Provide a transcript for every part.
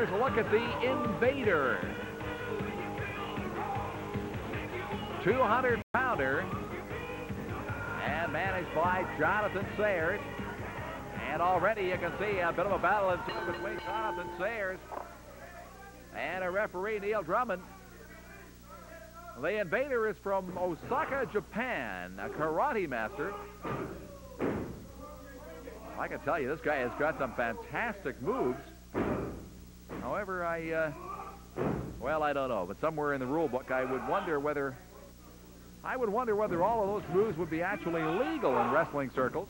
here's a look at the Invader. 200-pounder. And managed by Jonathan Sayers. And already you can see a bit of a battle between Jonathan Sayers and a referee, Neil Drummond. The Invader is from Osaka, Japan, a karate master. I can tell you, this guy has got some fantastic moves. However, well, I don't know, but somewhere in the rule book, I would wonder whether all of those moves would be actually legal in wrestling circles.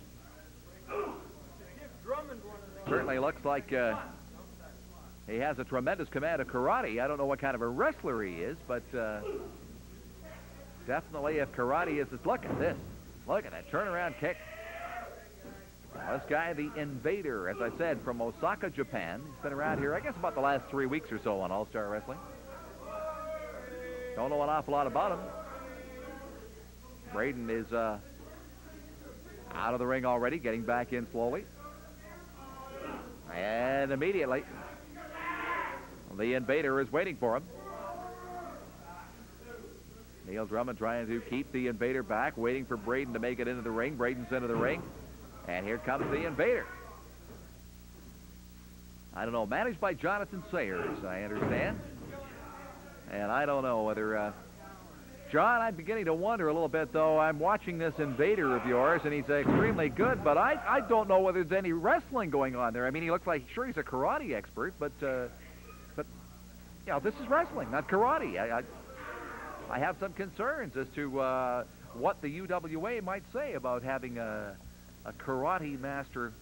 Certainly looks like he has a tremendous command of karate. I don't know what kind of a wrestler he is, but definitely if karate is, look at this. Look at that turnaround kick. This guy, the Invader, as I said, from Osaka, Japan. He's been around here, I guess, about the last 3 weeks or so on All-Star Wrestling. Don't know an awful lot about him. Braden is out of the ring already, getting back in slowly. And immediately, the Invader is waiting for him. Neil Drummond trying to keep the Invader back, waiting for Braden to make it into the ring. Braden's into the ring. And here comes the Invader. I don't know, managed by Jonathan Sayers, I understand. And I don't know whether... John, I'm beginning to wonder a little bit, though. I'm watching this Invader of yours, and he's extremely good, but I don't know whether there's any wrestling going on there. I mean, he looks like, sure, he's a karate expert, but you know, this is wrestling, not karate. I have some concerns as to what the UWA might say about having a karate master.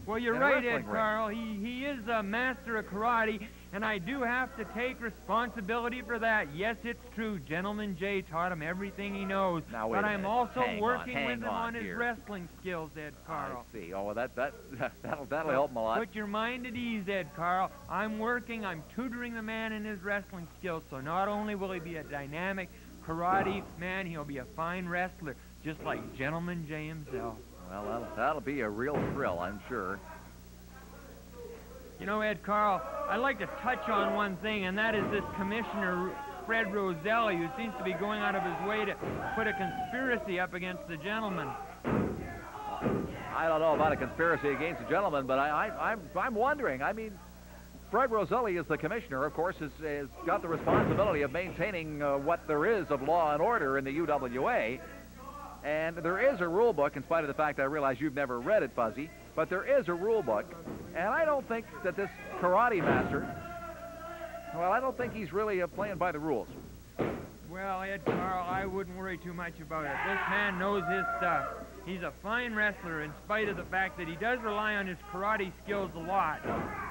Well, you're right, Ed Carl. He is a master of karate, and I do have to take responsibility for that. Yes, it's true. Gentleman Jay taught him everything he knows. Now, but I'm also working with him on his wrestling skills, Ed Carl. I see. Oh, well, that'll help him a lot. Put your mind at ease, Ed Carl. I'm tutoring the man in his wrestling skills, so not only will he be a dynamic karate man, he'll be a fine wrestler, just like Gentleman Jay himself. Well, that'll be a real thrill, I'm sure. You know, Ed Carl, I'd like to touch on one thing, and that is this Commissioner Fred Roselli, who seems to be going out of his way to put a conspiracy up against the gentleman. I don't know about a conspiracy against the gentleman, but I'm wondering. I mean, Fred Roselli is the commissioner, of course, has got the responsibility of maintaining what there is of law and order in the UWA. And there is a rule book, in spite of the fact I realize you've never read it, Fuzzy, but there is a rule book. And I don't think that this karate master, well, I don't think he's really playing by the rules. Well, Ed Carl, I wouldn't worry too much about it. This man knows his stuff. He's a fine wrestler in spite of the fact that he does rely on his karate skills a lot,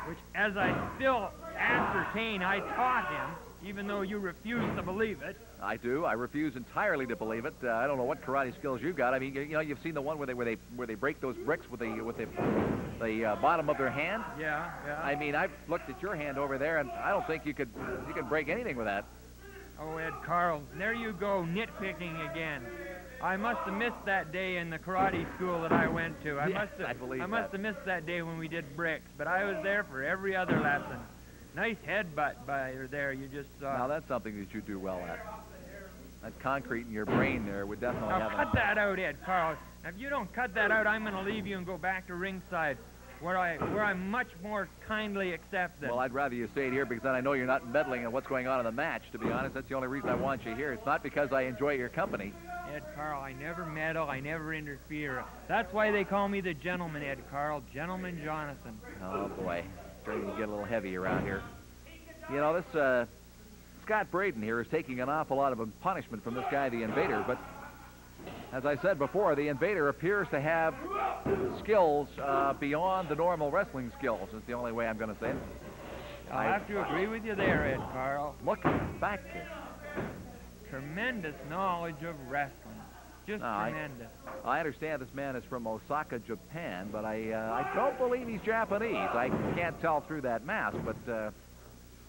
which, as I still ascertain, I taught him, even though you refuse to believe it. I do. I refuse entirely to believe it. I don't know what karate skills you've got. I mean, you know, you've seen the one where they break those bricks with the bottom of their hand. Yeah, yeah. I mean, I've looked at your hand over there, and I don't think you could break anything with that. Oh, Ed Carl, there you go, nitpicking again. I must have missed that day in the karate school that I went to. I must have missed that day when we did bricks, but I was there for every other lesson. Nice headbutt by her there, you just saw. Now, that's something that you do well at. That concrete in your brain there would definitely have... Now, cut that out, Ed Carl. Now, if you don't cut that out, I'm going to leave you and go back to ringside, where I'm much more kindly accepted. Well, I'd rather you stayed here because then I know you're not meddling in what's going on in the match, to be honest. That's the only reason I want you here. It's not because I enjoy your company. Ed Carl, I never meddle, I never interfere. That's why they call me the gentleman, Ed Carl. Gentleman Jonathan. Oh, boy. Starting to get a little heavy around here. You know, this Scott Braden here is taking an awful lot of punishment from this guy, the Invader, but as I said before, the Invader appears to have skills beyond the normal wrestling skills, is the only way I'm going to say it. I'll have to agree with you there, Ed Carl. Look at the back kick. Tremendous knowledge of wrestling. Just tremendous. I understand this man is from Osaka, Japan, but I don't believe he's Japanese. I can't tell through that mask, but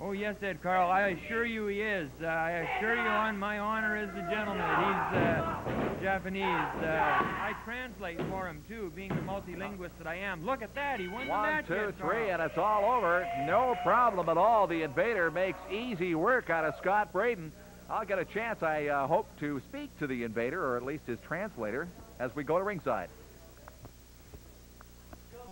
Oh, yes, Ed Carl. I assure you he is. I assure you on my honor as a gentleman. He's Japanese. I translate for him, too, being the multilinguist that I am. Look at that. He won the match, 1, 2, Ed 3, Carl. and it's all over. No problem at all. The Invader makes easy work out of Scott Braden. I'll get a chance, I hope, to speak to the Invader, or at least his translator, as we go to ringside.